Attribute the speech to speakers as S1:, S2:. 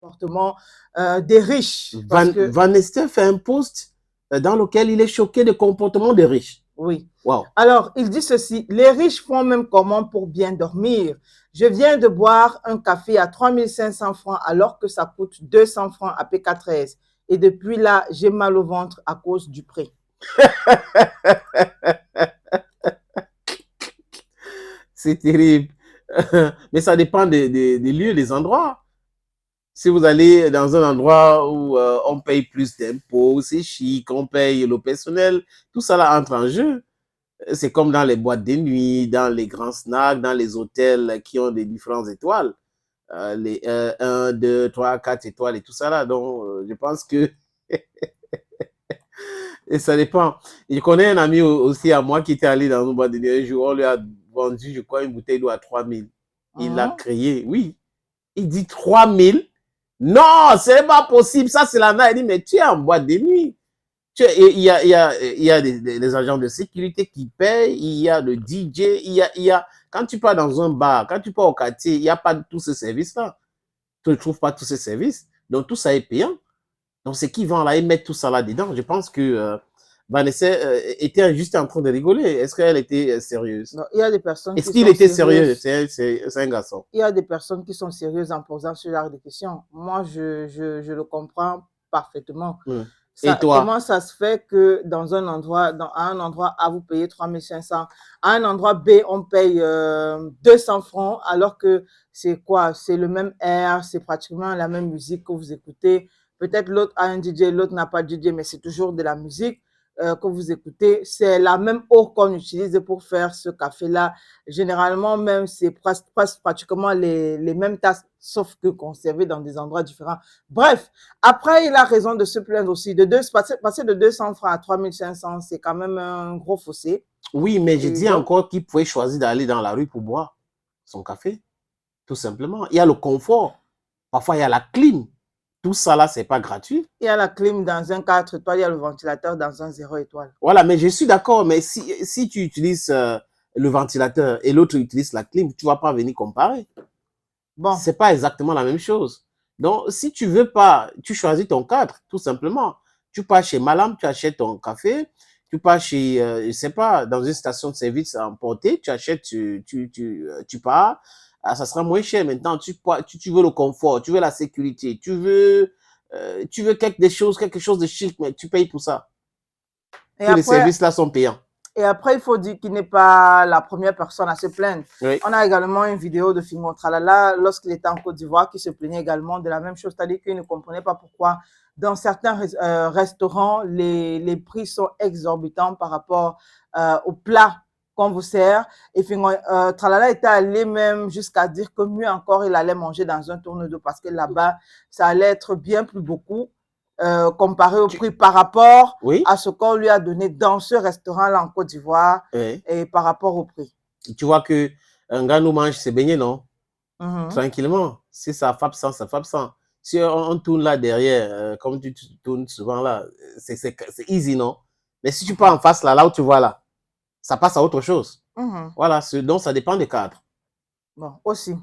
S1: comportement des riches. Parce que,
S2: Van Estel fait un post dans lequel il est choqué des comportements des riches.
S1: oui.
S2: Wow.
S1: Alors, il dit ceci, les riches font même comment pour bien dormir. Je viens de boire un café à 3500 francs alors que ça coûte 200 francs à P4S. Et depuis là, j'ai mal au ventre à cause du prix.
S2: C'est terrible. Mais ça dépend des lieux, des endroits. Si vous allez dans un endroit où on paye plus d'impôts, c'est chic, on paye le personnel, tout ça là entre en jeu. C'est comme dans les boîtes de nuit, dans les grands snacks, dans les hôtels qui ont des différentes étoiles. Les 1, 2, 3, 4 étoiles et tout ça là. Donc, je pense que et ça dépend. Je connais un ami aussi à moi qui était allé dans une boîte de nuit un jour. On lui a vendu, je crois, une bouteille d'eau à 3000. Il l'a créé, oui. Il dit 3000. Non, c'est pas possible. Ça, c'est la naille. Il dit, mais tu es en boîte de nuit. Il y a des agents de sécurité qui payent, il y a le DJ, quand tu pars dans un bar, quand tu pars au quartier, il n'y a pas tous ces services-là. Tu ne trouves pas tous ces services. Donc, tout ça est payant. Donc, c'est qui vont là, ils mettent tout ça là-dedans. Je pense que Vanessa était juste en train de rigoler. Est-ce qu'elle était sérieuse?
S1: Non, il y a des personnes
S2: Est-ce
S1: qui
S2: qu'il
S1: sont
S2: était sérieux?
S1: sérieuses.
S2: C'est un garçon.
S1: Il y a des personnes qui sont sérieuses en posant ce genre de questions. Moi, je le comprends parfaitement.
S2: Et toi?
S1: Comment ça se fait que dans un endroit, à un endroit A, vous payez 3500, à un endroit B, on paye 200 francs, alors que c'est quoi? C'est le même air, c'est pratiquement la même musique que vous écoutez. Peut-être l'autre a un DJ, l'autre n'a pas de DJ, mais c'est toujours de la musique que vous écoutez. C'est la même eau qu'on utilise pour faire ce café-là. Généralement, même, c'est pratiquement les mêmes tasses, sauf que conservées dans des endroits différents. Bref, après, il a raison de se plaindre aussi. Passer de 200 francs à 3500, c'est quand même un gros fossé.
S2: Oui, mais je
S1: Et
S2: dis
S1: donc,
S2: encore qu'il pouvait choisir d'aller dans la rue pour boire son café. Tout simplement. Il y a le confort. Parfois, il y a la clim. Tout ça là, c'est pas gratuit.
S1: il y a la clim dans un 4 étoiles, il y a le ventilateur dans un 0 étoile.
S2: Voilà, mais je suis d'accord. Mais si tu utilises le ventilateur et l'autre utilise la clim, tu vas pas venir comparer. Bon. C'est pas exactement la même chose. Donc, si tu veux pas, tu choisis ton cadre, tout simplement. Tu pars chez Malam, tu achètes ton café. Tu pars chez, je sais pas, dans une station de service à emporter, tu achètes, tu pars. Ah, ça sera moins cher. Maintenant, tu veux le confort, tu veux la sécurité, tu veux quelque chose de chic, mais tu payes pour ça. Et tous les services là sont payants.
S1: Et après, il faut dire qu'il n'est pas la première personne à se plaindre.
S2: Oui.
S1: On a également une vidéo de Fimo Tralala lorsqu'il était en Côte d'Ivoire qui se plaignait également de la même chose, c'est-à-dire qu'il ne comprenait pas pourquoi dans certains restaurants, les prix sont exorbitants par rapport au plat qu'on vous sert. Et Fimo Tralala était allé même jusqu'à dire que mieux encore, il allait manger dans un tourne d'eau parce que là-bas, ça allait être bien plus beaucoup. Comparé au prix par rapport à ce qu'on lui a donné dans ce restaurant-là en Côte d'Ivoire et par rapport au prix.
S2: Tu vois que un gars nous mange ses beignets, non? Tranquillement. Si ça frappe sans, ça frappe sans. Si on tourne là derrière, comme tu tournes souvent là, c'est easy, non? Mais si tu pars en face là où tu vois là, ça passe à autre chose. Voilà, donc ça dépend des cadres.
S1: Bon, aussi.